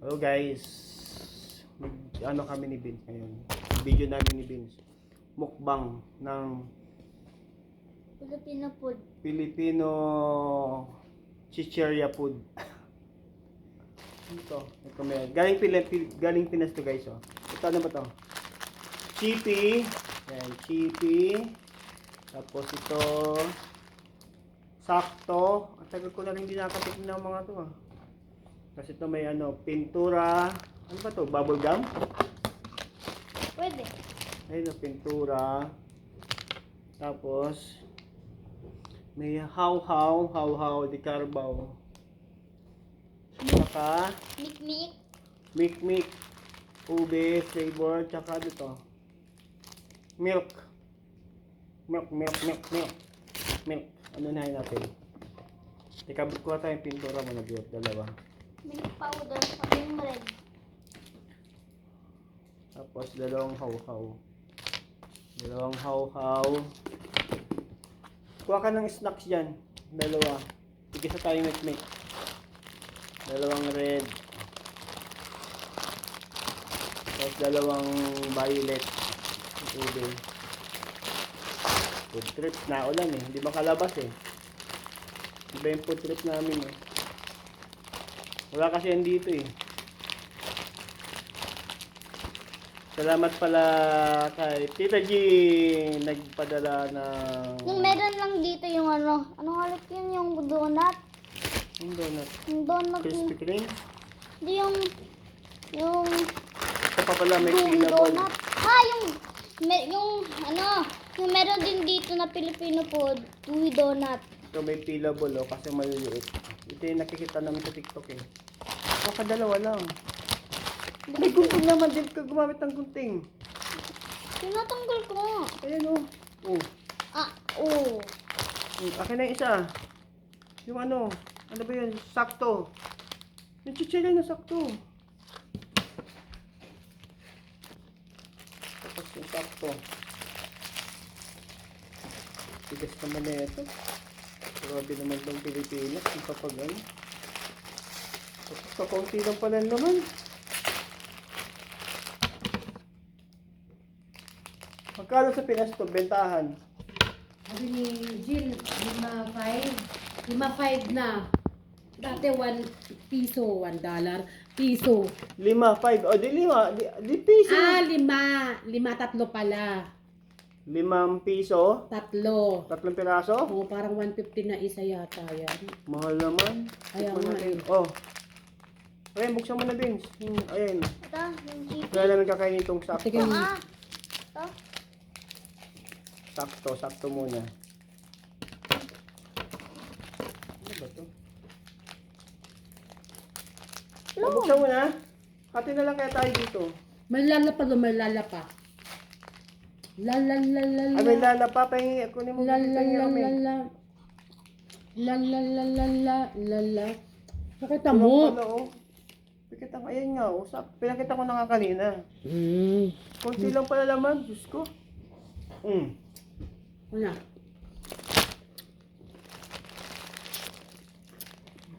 Hello guys. Ano kami ni Vince ngayon? Video namin ni Vince. Mukbang ng Filipino food. Filipino chicheria food. Ito may galing Pinas to guys, oh. Ito ano ba to? Chippy. Yan, chippy. Tapos ito sakto. Ang tagal ko na rin dinakatik ng mga to, ah. Kasi ito may ano, pintura. Ano ba to? Bubble gum? Pwede. Ayun, pintura. Tapos may how di Carabao. Saka Mikmik. Mikmik, ube flavor, tsaka dito milk. Milk. Ano na natin? Teka, kuha tayong pintura muna dito, dalawa. Milk powder. Sa yung red. Tapos dalawang how. Kuha ka ng snacks dyan. Dalawa. Tigisa tayo mikmik. Dalawang red. Tapos dalawang violet. Ube. Food trip. Naulan eh. Hindi makalabas eh. Iba yung food trip namin eh. Wala kasi yan dito eh. Salamat pala kay Tita G nagpadala ng Yung meron lang dito yung ano. Anong halit yun? Yung donut. yung donut. Yung donut. Krispy Kreme. Hindi yung Ito pa pala may yung pinabol. donut. Yung ano. Yung meron din dito na Filipino food. Chewy donut. Ito may pilabol oh, kasi maliliit. Ito yung nakikita namin sa TikTok eh. Baka dalawa lang. May gunting naman din ka gumamit ng gunting. Tinatanggal ko nga. Ayan oh. Oh. Oo. Akin na yung isa. Yung ano ba yun? Sakto. Yung chichirya na sakto. Tapos yung sakto. Tigas naman na ito. Grabe naman itong Pilipinas. Yung kapag ano. Tapos kakunti lang pala naman. Magkano sa Pinas ito? Bentahan? Sabi ni Jill, 5.5. 5.5 na. Dati 1 piso, $1. Piso. 5. O di 5. Di piso. 5. 5, 3 pala. 5 piso? 3. 3 piraso? Oo, parang 150 na isa yata yan. Mahal naman. Kaya Tikman nga natin. eh. Oh. Ayan, buksan mo na, Vince. Ayan. Ito. Yung chippy. Kaya namin kakainin itong sakto. Tingnan mo. Ito. Sakto muna. Ano ba ito? Oh, buksan mo na. Hati na lang kaya tayo dito. Malala pa doon, malala pa. La la la la la. Ay, may lala pa. Pahingi. Kunin mo. La la Pahingi la kami. la la. La la la la la la la. Nakita Tulog mo? pala, oh. Pikita ko. Ayan nga. Pinakita ko na nga kanina. Kunti lang pala laman. Diyos ko. Wala.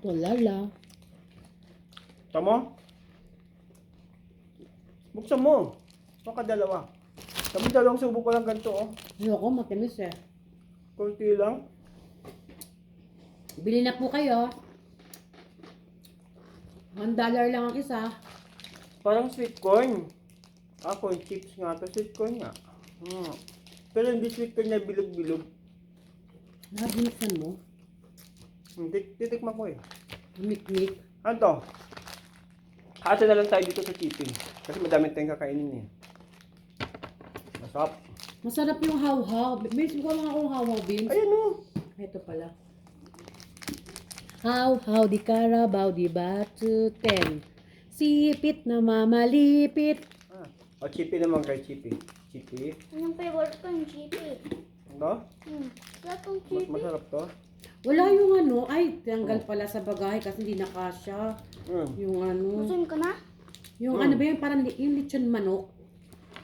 Ito, lala. Tama? Buksan mo. Baka dalawa. Kami dalawang subo ko lang ganito, oh. Ayoko, matinis eh. Kunti lang. Bili na po kayo. $1 lang ang isa. Parang sweet corn. Corn chips nga to. Sweet corn nga. Pero hindi sweet corn na bilog-bilog. Nabinsan mo. Titikman ko eh. Mikmik. Ano to? Hati na lang tayo dito sa chipping. Kasi madami tayong kakainin eh. Masarap. Masarap yung how-how. Bins mo lang akong how-how, Bins. Ayan oh. Ito pala. How-how di Carabao di Batu 10. Sipit na mamalipit. Chippy naman kay chippy. Chippy. Yung favorite ko yung chippy. Ano? Wala tong chippy. Masarap to. Wala yung ano. Ay, tanggal pala sa bagay kasi hindi nakasya. Yung ano. Gusto ko na? Yung ano ba yun? Parang yung lechon manok.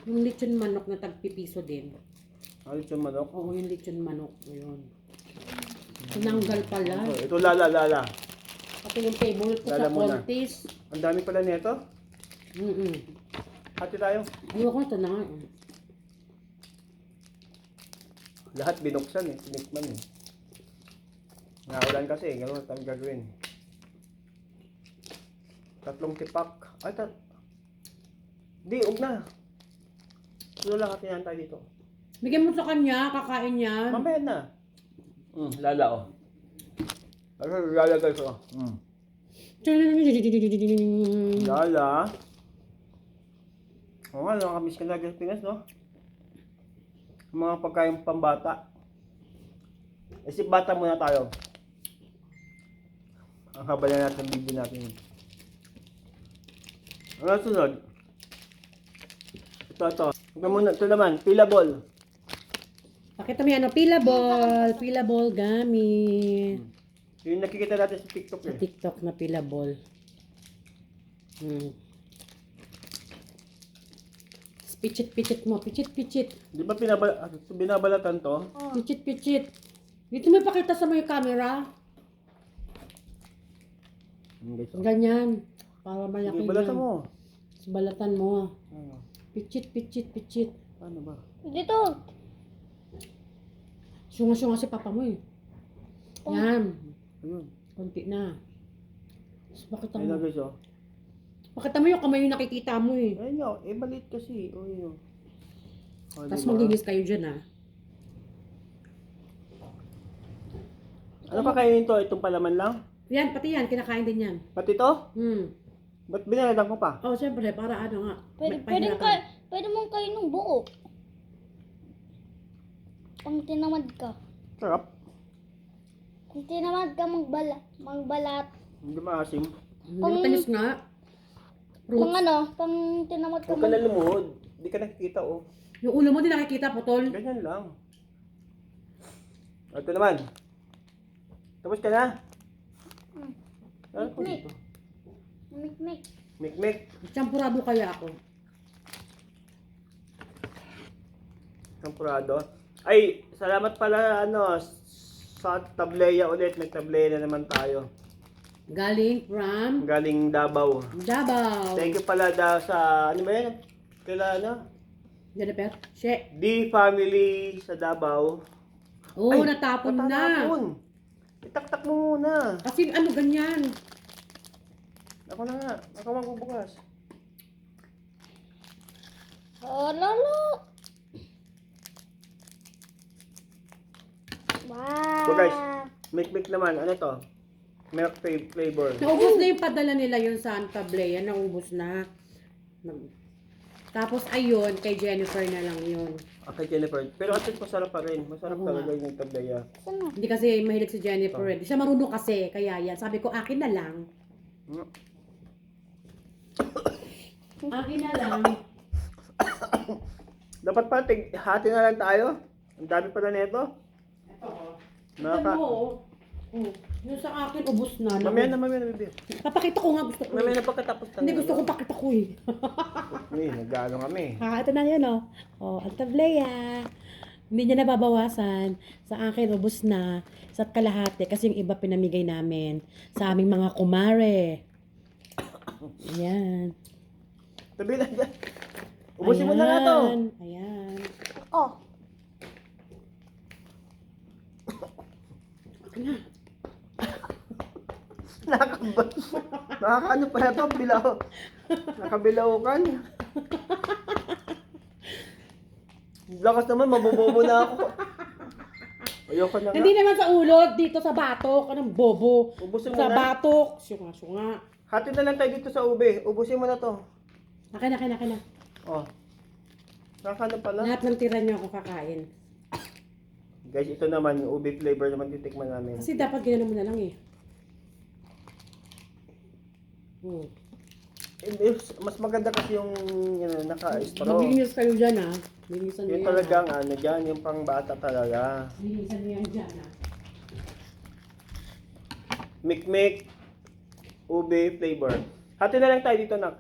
Yung lechon manok na tagpipiso din. Ano yung manok? Oo, yung lechon manok. Ayun. Tinanggal pala. Ito lala. Pati Ito yung favorite ko sa Lala muna. Contis. Ang dami pala nito. Hati tayo. Ayoko ito na nga. Lahat binuksan eh. Tinikman eh. Naulan kasi. Gano'n tayo gagawin. 3 tipak. Ay, di, huwag na. Ito lang hatihan tayo dito. Bigyan mo sa kanya, kakain yan. Mamaya na. Lala oh. Ano lalagay ko? Lala. Oo nga, nakakamiss ka lagi sa Pinas, no? Yung mga pagkain pambata. Isip bata muna tayo. Ang haba na natin video natin. Ano sunod? Ito. Ito naman, pillable. Pakita mo yan, pillable gamit. Yung nakikita natin sa TikTok Sa eh. TikTok na pillable. Pichit mo, pichit. Di ba binabalatan to? Pichit. Dito mo ipakita sa may camera. Guys, oh. Ganyan. Para malaki Sige, balatan yan. mo. Balatan mo. Ano? Pichit. Paano ba? Dito. Sunga si papa mo eh. Yan. Ayun. Konti na. Tapos pakita Ayun na mo. guys, oh. Pakita mo yung kamay yung nakikita mo eh. Ayun nyo, maliit kasi. O yun. O, Tapos diba? maglinis kayo dyan ah. Ano pa kainin to? Itong palaman lang? Yan, pati yan. Kinakain din yan. Pati to? Ba't binaladan ko pa? Oh, siyempre, para ano nga. Pwede mong kain ng buo. Pang tinamad ka. Sarap. Pang tinamad ka magbalat. Hindi maasim. Matamis nga. Pang Fruits. pang tinamad ka Huwag ka na lumuhod. Hindi ka nakikita, oh. Yung ulo mo, di nakikita, putol. Ganyan lang. Ito naman. Tapos ka na? Ano po Mikmik. dito? Mikmik. Mikmik. Champurado kaya ako. Sampurado. Ay, salamat pala sa tableya ulit. Nagtableya na naman tayo. Galing from Galing Davao. Davao. Thank you pala sa, ano ba yan? Kaila Jennifer? She. D family sa Davao. Oo, Ay, natapon na. natatapon. Itaktak mo muna. Kasi ano ganyan. Ako na nga. Ako magbubukas. Oh, lolo. Wow. So guys, mikmik naman. Ano to? Milk flavor. Naubos na yung padala nila yun sa Antableya. Naubos na. Tapos ayun, kay Jennifer na lang yun. Okay, Jennifer. Pero at least masarap pa rin. Masarap Oo talaga yung tableya. Saan na? Hindi kasi mahilig si Jennifer. Di siya marunong kasi. Kaya yan. Sabi ko, akin na lang. Akin na lang. Dapat pa, hati na lang tayo. Ang dami pala nito. Ito mo. Yung sa akin, ubos na. Mamaya na, baby. Papakita ko nga gusto ko. Mamaya na pagkatapos Hindi gusto ko pakita ko eh. Uy, nag-ano kami. Ito na yan oh. Oh, Antableya. Hindi niya nababawasan. Sa akin, ubos na. Sa kalahati. Kasi yung iba pinamigay namin. Sa aming mga kumare. Ayan. Tabi lang dyan. Ubusin mo na nga to. Ayan. Oh. Nakakaano pala to, bilaw. Nakabilaukan. Lakas naman, mabobobo na ako. Ayoko na nga. Hindi naman sa ulod, dito sa batok. Anong bobo? Ubusin mo Sa na. batok. Sunga. Hati na lang tayo dito sa ube. Ubusin mo na to. Akin na. Oh. Nakakaano pala. Lahat ng tira niyo ako kakain. Guys, ito naman, yung ube flavor naman titikman namin. Kasi dapat ginano mo na lang eh. Mas maganda kasi yung naka-straw. Maglinis kayo dyan ah. Linisan niyo Yung yan. talagang dyan, yung pang bata talaga. Linisan niyo yan dyan ah. Mikmik, ube flavor. Hati na lang tayo dito, nak.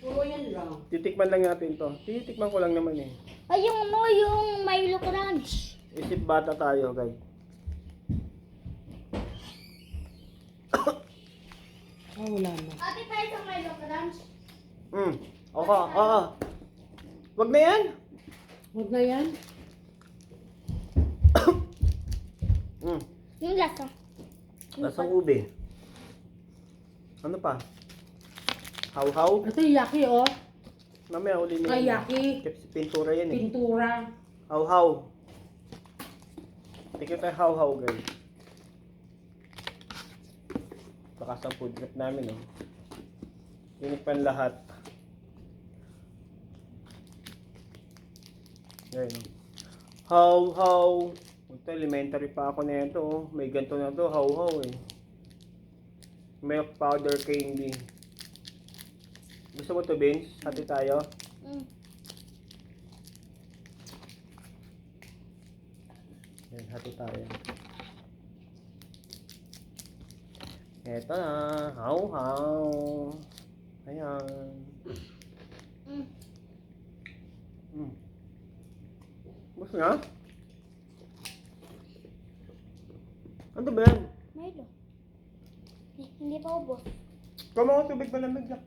Puro yan lang. Titikman lang natin to. Titikman ko lang naman eh. Ay, yung Milo Crunch. Isip bata tayo, guys. Oh, wala na. Ate, tayo sa Milo Crunch. Oo. Wag na yan. Huwag na yan. Yung lasa. Lasang ube. Ano pa? Hau-hau? Ito yung yaki, oh. Mamaya uli na Ay, yan. yaki. Pintura yan eh. Pintura. Hau-hau. Tingnan tayo hau-hau, guys. Baka sa food trip namin, oh. Tinikpan lahat. Ngayon, oh. Hau-hau. Ito, elementary pa ako na ito, oh. May ganito na to, hau-hau, eh. Milk powder candy. Gusto mo to, Vince? Hati tayo. Mm. Yan, hati tayo. Eto na, hau-hau. Ayan. Gusto nga? Ano ba yan? Milo. Hindi pa ubos. Kama ko tubig malamig lang.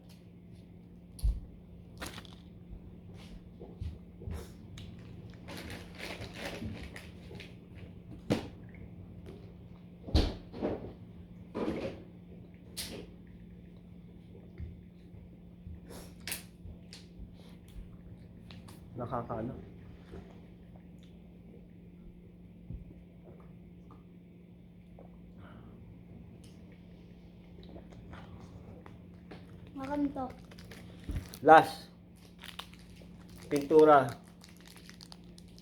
Nakakaano. Makanto. Last. Pintura.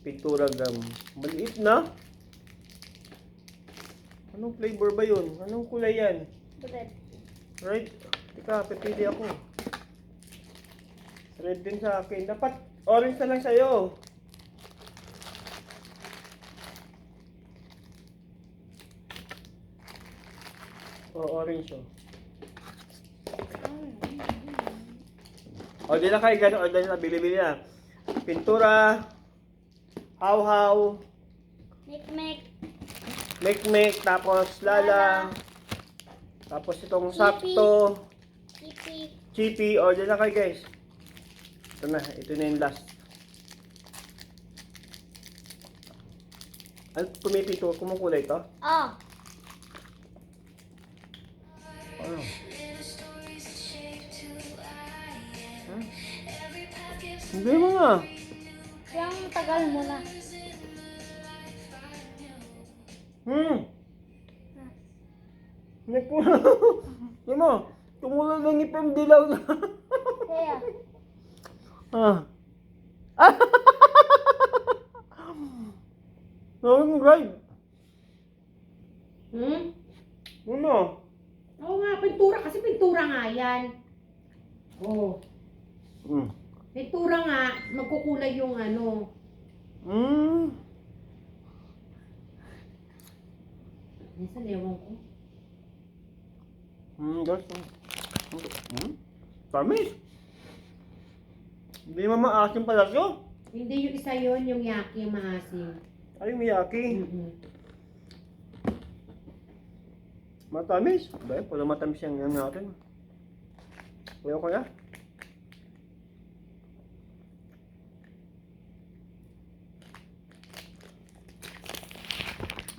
Pintura gum. Maliit na. Anong flavor ba yun? Anong kulay yan? Bread. Right? Teka, pipili ako. Red din sa akin. Dapat orange na lang sa'yo. Orange oh. O, di na kayo gano'n. O, di na, bili-bili na. Pintura. Hau-hau. Mek-mek. Mek-mek. Tapos lala. Tapos itong Chippy. sakto. Chippy. Chippy. O, di na kayo guys. Ito na. Ito na yung last. Ano pumipito? Kumukulay ito? Oh. Ano? Hindi mo nga. Yung tagal mo na. Hindi mo. Tumulong ng ngipin dilaw na. Kaya. Ang right. Ano? Oo nga, pintura. Kasi pintura nga yan. Oo. Pintura nga, magkukulay yung ano. Minsan ewan ko. Guys. Tamis. Hindi mo maasim pala siya. Hindi yung isa yon yung yaki, yung maasim. Ay, miyaki. Matamis. Ba, pala matamis yung yan natin. Kuya ko na.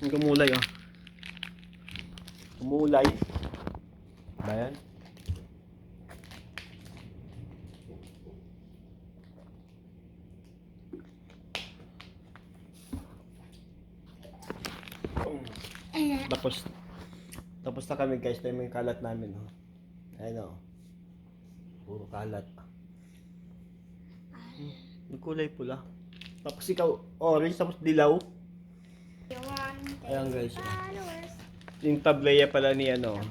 Yung kumulay, oh. Kumulay. Ba yan? Tapos na kami guys, tayo may kalat namin, oh. Ayun, oh. Puro kalat. Yung kulay pula. Tapos ikaw, orange, tapos dilaw. Ayan guys, oh. Yung tableya pala ni ano,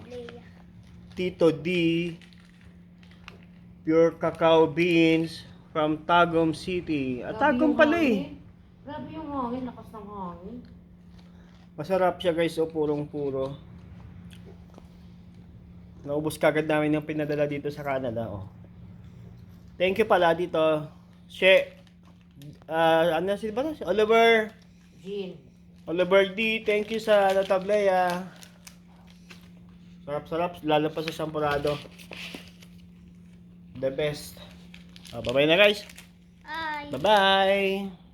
Tito D. Pure cacao beans from Tagum City. Tagum pala eh. Grabe yung hangin, lakas ng hangin. Masarap siya guys, oh, purong-puro. Naubos kagad namin yung pinadala dito sa Canada, oh. Thank you pala dito. Ano si ba? Si Oliver. Jean. Oliver D, thank you sa tableya. Sarap-sarap, lalo pa sa champurado. The best. Bye-bye na guys. Ay. Bye-bye.